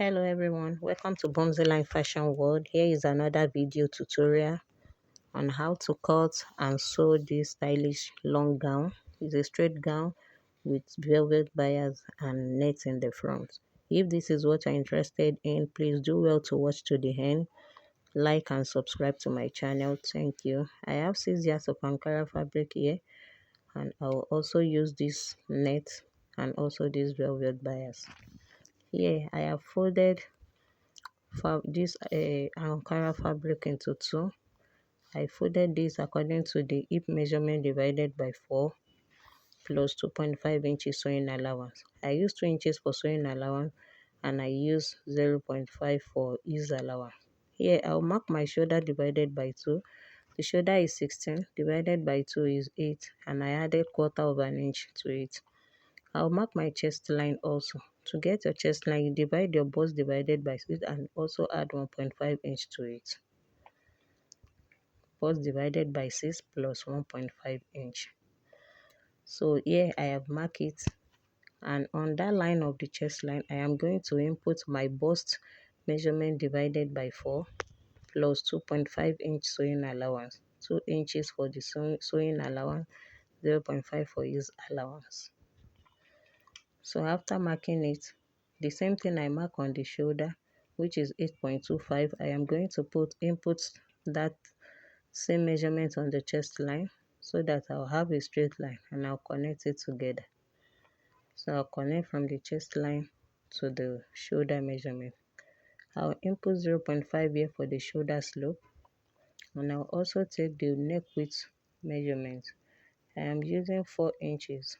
Hello everyone, welcome to Line Fashion World. Here is another video tutorial on how to cut and sew this stylish long gown. It's a straight gown with velvet bias and net in the front. If this is what you're interested in, please do well to watch to the end. Like and subscribe to my channel. Thank you. I have 6 yards of Ankara fabric here, and I'll also use this net and also this velvet bias. Here I have folded this Ankara fabric into two. I folded this according to the hip measurement divided by 4 plus 2.5 inches sewing allowance. I use 2 inches for sewing allowance and I use 0.5 for ease allowance. Here I'll mark my shoulder divided by 2. The shoulder is 16, divided by 2 is 8, and I added quarter of an inch to it. I'll mark my chest line also. To get your chest line, you divide your bust divided by 6 and also add 1.5 inch to it. Bust divided by 6 plus 1.5 inch. So here I have marked it, and on that line of the chest line, I am going to input my bust measurement divided by 4 plus 2.5 inch sewing allowance. 2 inches for the sewing allowance, 0.5 for use allowance. So after marking it, the same thing I mark on the shoulder, which is 8.25, I am going to input that same measurement on the chest line so that I'll have a straight line and I'll connect it together. So I'll connect from the chest line to the shoulder measurement. I'll input 0.5 here for the shoulder slope, and I'll also take the neck width measurement. I am using 4 inches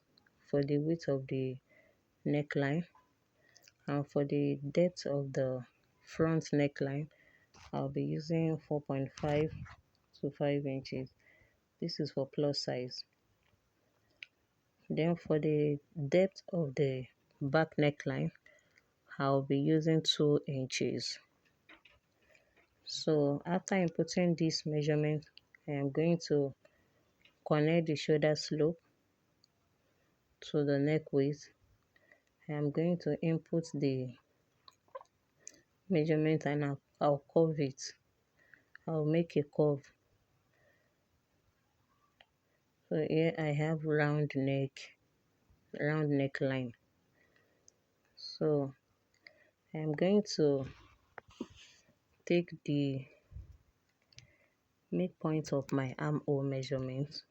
for the width of the neckline, and for the depth of the front neckline I'll be using 4.5 to 5 inches. This is for plus size. Then for the depth of the back neckline I'll be using 2 inches. So after inputting this measurement, I am going to connect the shoulder slope to the neck width. I am going to input the measurement and I'll curve it. I'll make a curve. So here I have round neckline. So I'm going to take the midpoint of my armhole measurement.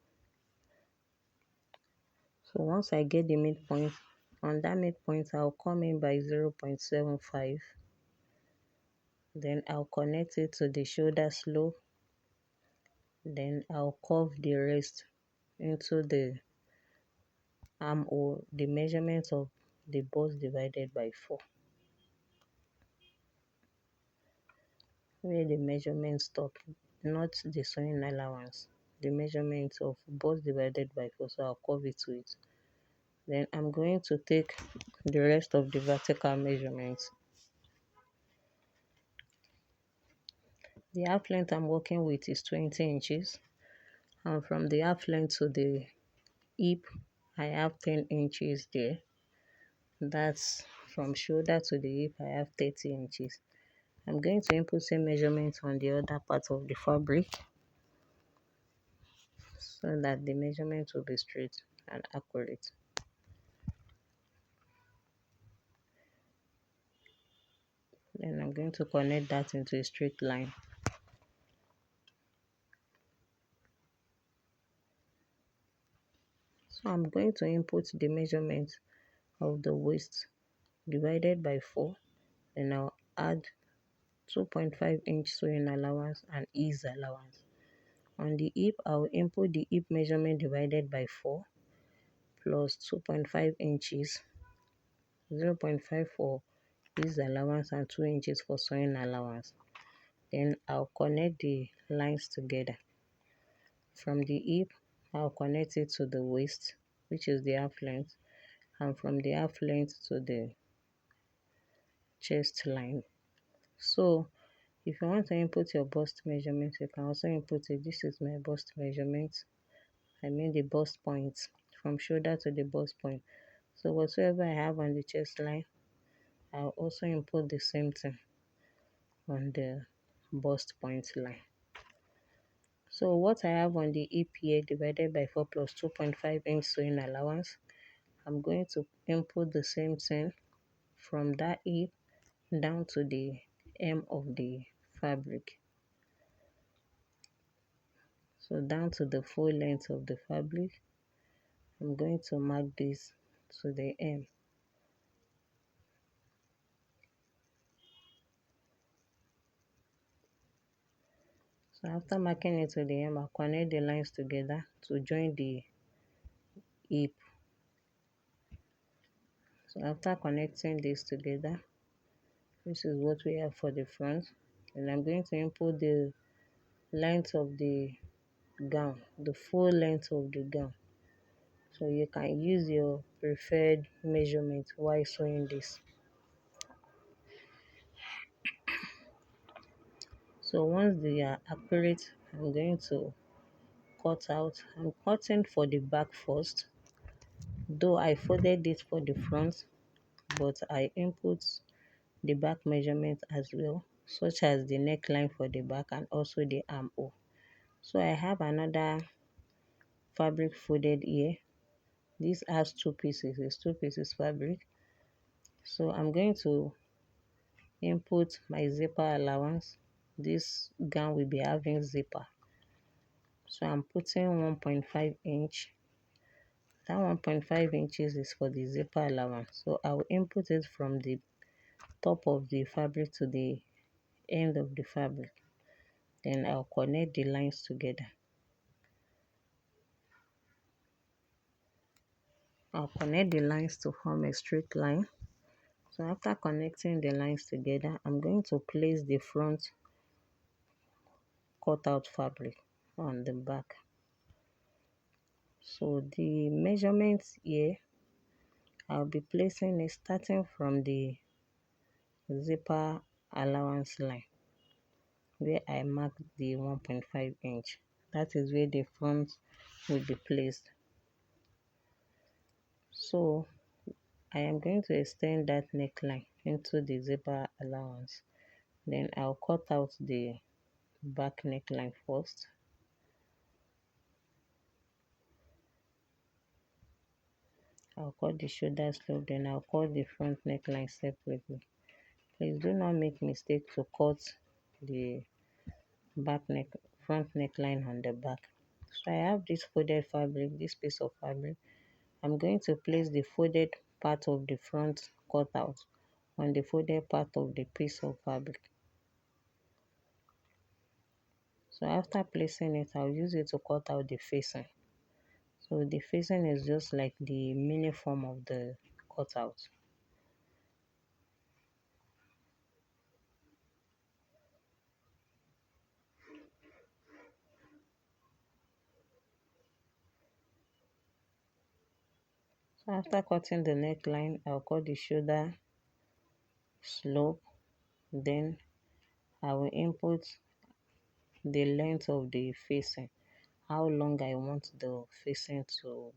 So once I get the midpoint, on that midpoint I'll come in by 0.75. Then I'll connect it to the shoulder slope. Then I'll curve the rest into the armhole, the measurement of the bust divided by 4. Where the measurement stop, not the sewing allowance, the measurement of bust divided by 4, so I'll curve it to it. Then I'm going to take the rest of the vertical measurements. The half length I'm working with is 20 inches, and from the half length to the hip I have 10 inches there. That's from shoulder to the hip I have 30 inches. I'm going to input same measurements on the other part of the fabric so that the measurement will be straight and accurate. Then I'm going to connect that into a straight line. So I'm going to input the measurement of the waist divided by 4, and I'll add 2.5 inch sewing allowance and ease allowance. On the hip, I'll input the hip measurement divided by 4 plus 2.5 inches, 0.5 for ease allowance and 2 inches for sewing allowance. Then I'll connect the lines together. From the hip, I'll connect it to the waist, which is the half length, and from the half length to the chest line. So if you want to input your bust measurement, you can also input it. This is my bust measurement. I mean the bust point from shoulder to the bust point. So whatsoever I have on the chest line, I'll also input the same thing on the bust point line. So what I have on the EPA divided by 4 plus 2.5 inch sewing allowance, I'm going to input the same thing from that hip down to the hem of the fabric. So down to the full length of the fabric, I'm going to mark this to the hem. So after marking it to the hem, I'll connect the lines together to join the hip. So after connecting this together, this is what we have for the front. And I'm going to input the length of the gown, the full length of the gown. So you can use your preferred measurement while sewing this. So once they are accurate, I'm going to cut out. I'm cutting for the back first, though I folded it for the front, but I input the back measurement as well, such as the neckline for the back and also the armhole. So I have another fabric folded here. This has two pieces, it's two pieces fabric. So I'm going to input my zipper allowance. This gown will be having zipper. So I'm putting 1.5 inch. That 1.5 inches is for the zipper allowance. So I will input it from the top of the fabric to the end of the fabric. Then I'll connect the lines together. I'll connect the lines to form a straight line. So after connecting the lines together, I'm going to place the front cutout fabric on the back. So the measurements here, I'll be placing it starting from the zipper allowance line where I marked the 1.5 inch. That is where the front will be placed. So I am going to extend that neckline into the zipper allowance. Then I'll cut out the back neckline first. I'll cut the shoulder slope, then I'll cut the front neckline separately. Please do not make mistake to cut the front neckline on the back. So I have this folded fabric, this piece of fabric. I'm going to place the folded part of the front cutout on the folded part of the piece of fabric. So after placing it, I'll use it to cut out the facing. So the facing is just like the mini form of the cutout. So after cutting the neckline, I'll cut the shoulder slope. Then I will input the length of the facing, how long I want the facing to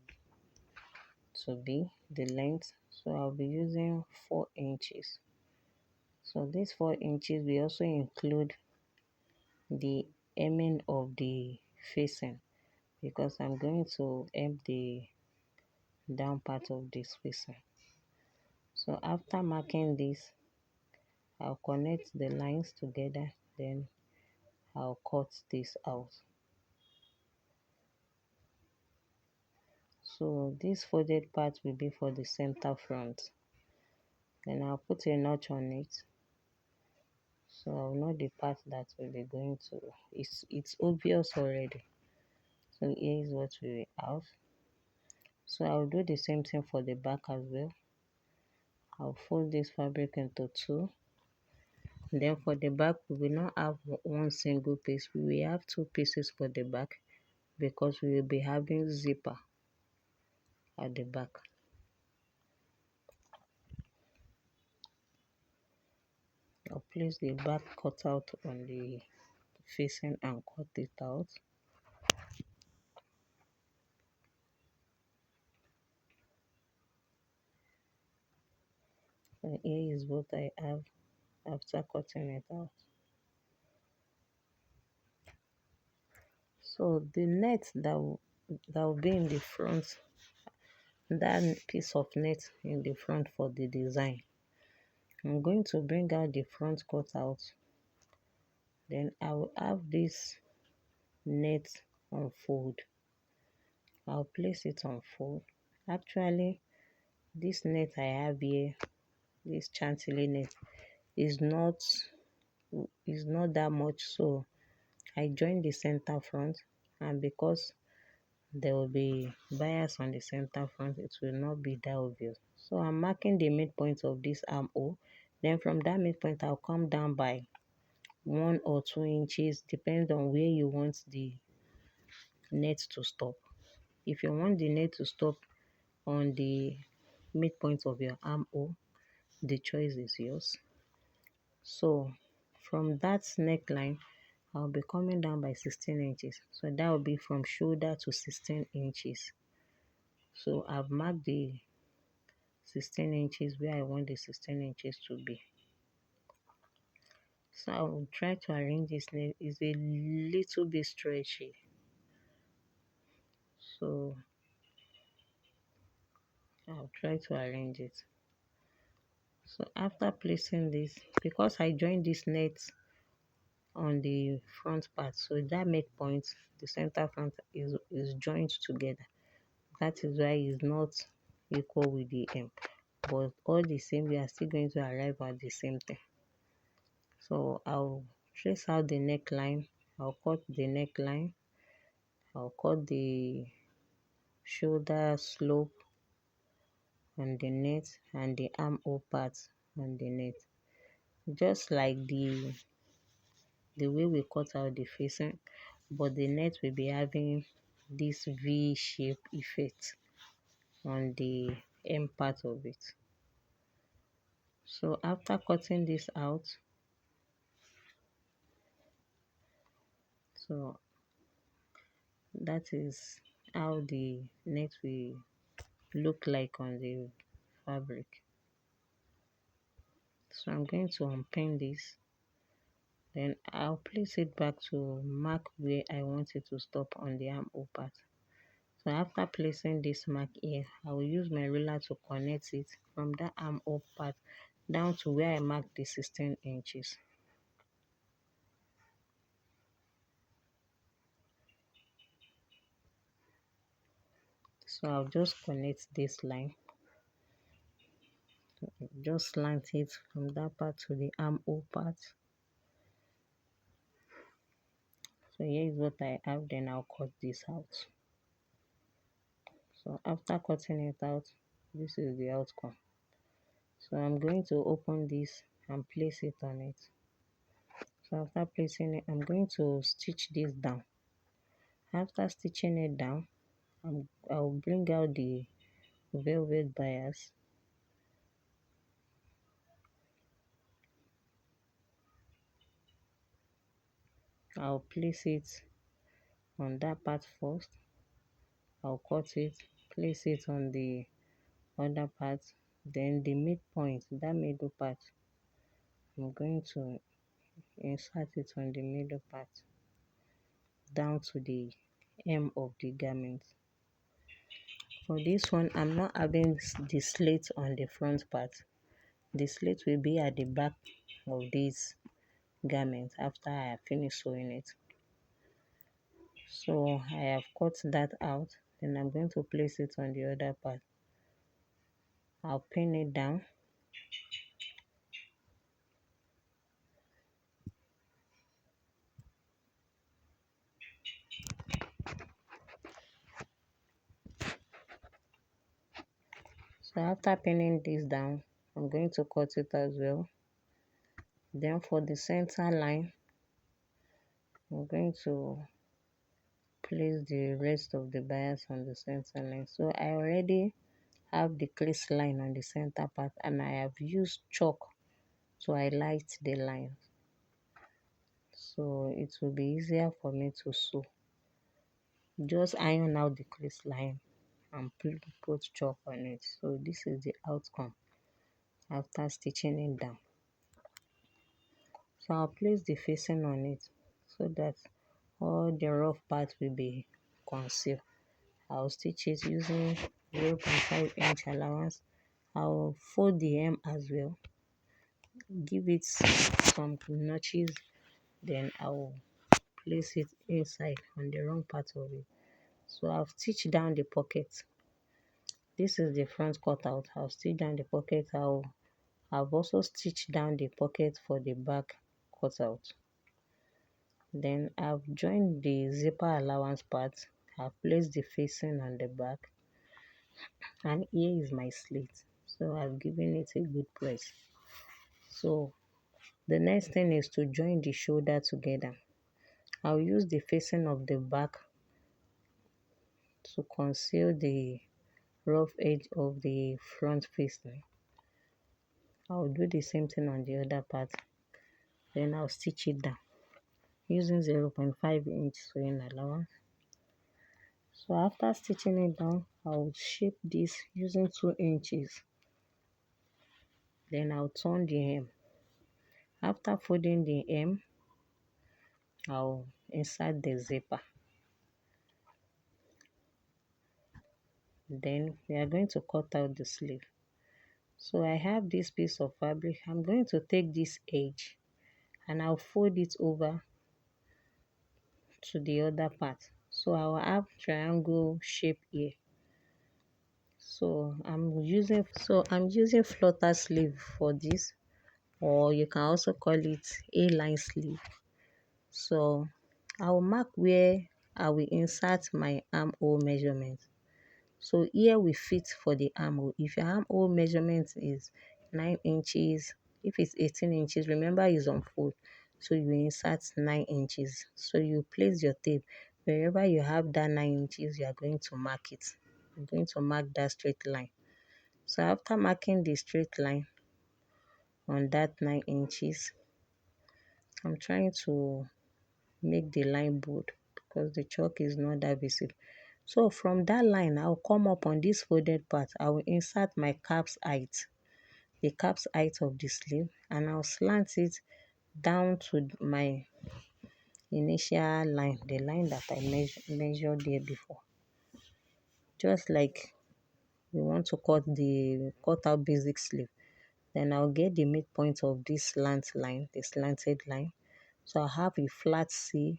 be, the length. So I'll be using 4 inches. So this 4 inches we also include the hemming of the facing, because I'm going to hem the down part of this facing. So after marking this, I'll connect the lines together, then I'll cut this out. So this folded part will be for the center front. Then I'll put a notch on it. So I'll know the part that will be going to. It's obvious already. So here is what we have. So I'll do the same thing for the back as well. I'll fold this fabric into two. Then for the back, we will not have one single piece. We will have two pieces for the back because we will be having zipper at the back. I'll place the back cutout on the facing and cut it out. So So here is what I have after cutting it out. So the net that will be in the front, that piece of net in the front for the design, I'm going to bring out the front cut out. Then I will have this net on fold. I'll place it on fold. Actually, this net I have here, this chantilly net, is not that much, so I join the center front, and because there will be bias on the center front, it will not be that obvious. So I'm marking the midpoint of this armhole. Then from that midpoint, I'll come down by 1 or 2 inches, depends on where you want the net to stop. If you want the net to stop on the midpoint of your armhole, the choice is yours. So from that neckline, I'll be coming down by 16 inches. So that will be from shoulder to 16 inches. So I've marked the 16 inches where I want the 16 inches to be. So I will try to arrange this nail. It's a little bit stretchy. So I'll try to arrange it. So after placing this, because I joined this net on the front part, so that midpoint, the center front is joined together. That is why it's not equal with the M. But all the same, we are still going to arrive at the same thing. So I'll trace out the neckline. I'll cut the neckline. I'll cut the shoulder slope on the net and the armhole part on the net. Just like the way we cut out the facing, but the net will be having this V shape effect on the M part of it. So after cutting this out, so that is how the net will look like on the fabric. So I'm going to unpin this, then I'll place it back to mark where I want it to stop on the armhole part. So after placing this mark here, I will use my ruler to connect it from that armhole part down to where I marked the 16 inches. So I'll just connect this line, just slant it from that part to the armhole part. So here is what I have, then I'll cut this out. So after cutting it out, this is the outcome. So I'm going to open this and place it on it. So after placing it, I'm going to stitch this down. After stitching it down, I'll bring out the velvet bias. I'll place it on that part first. I'll cut it, place it on the other part, then the midpoint, that middle part, I'm going to insert it on the middle part down to the hem of the garment. For this one, I'm not having the slit on the front part. The slit will be at the back of this garment after I have finished sewing it. So I have cut that out, then I'm going to place it on the other part. I'll pin it down. So after pinning this down, I'm going to cut it as well. Then for the center line, I'm going to place the rest of the bias on the center line. So I already have the crease line on the center part, and I have used chalk to highlight the line, so it will be easier for me to sew. Just iron out the crease line and put chalk on it. So this is the outcome after stitching it down. So I'll place the facing on it so that all the rough part will be concealed. I'll stitch it using 0.5 inch allowance. I'll fold the hem as well, give it some notches, then I'll place it inside on the wrong part of it. So I'll stitch down the pocket. This is the front cutout. I'll stitch down the pocket. I've also stitched down the pocket for the back cutout. Then I've joined the zipper allowance part. I've placed the facing on the back, and here is my slit. So I've given it a good press. So the next thing is to join the shoulder together. I'll use the facing of the back to conceal the rough edge of the front facing. I'll do the same thing on the other part. Then I'll stitch it down using 0.5 inch sewing allowance. So after stitching it down, I'll shape this using 2 inches. Then I'll turn the hem. After folding the hem, I'll insert the zipper. Then we are going to cut out the sleeve. So I have this piece of fabric. I'm going to take this edge and I'll fold it over to the other part. So I'll have triangle shape here. So I'm using flutter sleeve for this, or you can also call it A-line sleeve. So I'll mark where I will insert my armhole measurement. So here we fit for the armhole. If your armhole measurement is 9 inches, if it's 18 inches, remember it's on fold. So you insert 9 inches. So you place your tape. Wherever you have that 9 inches, you are going to mark it. You're going to mark that straight line. So after marking the straight line on that 9 inches, I'm trying to make the line bold because the chalk is not that visible. So from that line, I'll come up on this folded part. I will insert my cap's height, the cap's height of the sleeve, and I'll slant it down to my initial line, the line that I measured there before. Just like we want to cut out basic sleeve. Then I'll get the midpoint of this slant line, the slanted line. So I'll have a flat C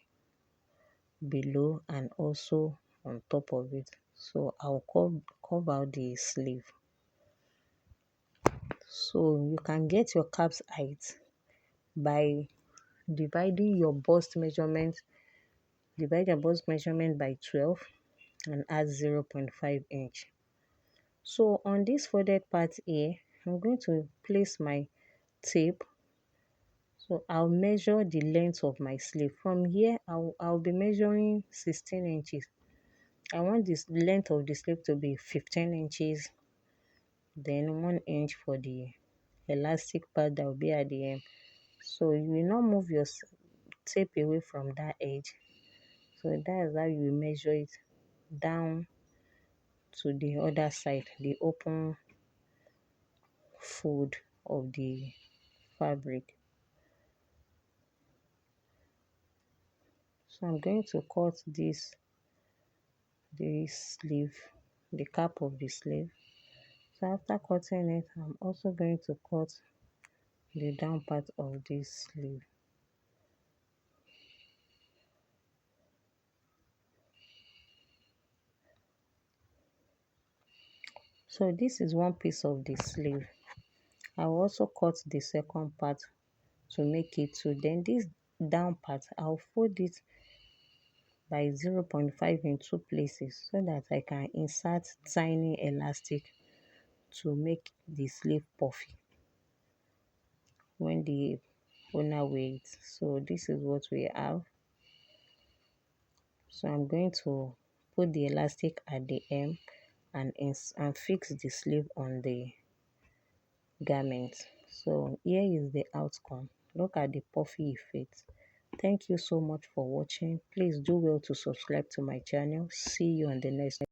below and also on top of it. So I'll curve out the sleeve. So you can get your cap's height by dividing your bust measurement. Divide your bust measurement by 12 and add 0.5 inch. So on this folded part here, I'm going to place my tape. So I'll measure the length of my sleeve. From here, I'll be measuring 16 inches. I want this length of the sleeve to be 15 inches. Then 1 inch for the elastic part that will be at the end. So you will not move your tape away from that edge. So that is how you measure it down to the other side, the open fold of the fabric. So I'm going to cut this sleeve, the cap of the sleeve. So after cutting it, I'm also going to cut the down part of this sleeve. So this is one piece of the sleeve. I will also cut the second part to make it two. Then this down part, I'll fold it by 0.5 in two places so that I can insert tiny elastic to make the sleeve puffy when the owner wears. So this is what we have. So I'm going to put the elastic at the hem and fix the sleeve on the garment. So here is the outcome. Look at the puffy effect. Thank you so much for watching. Please do well to subscribe to my channel. See you on the next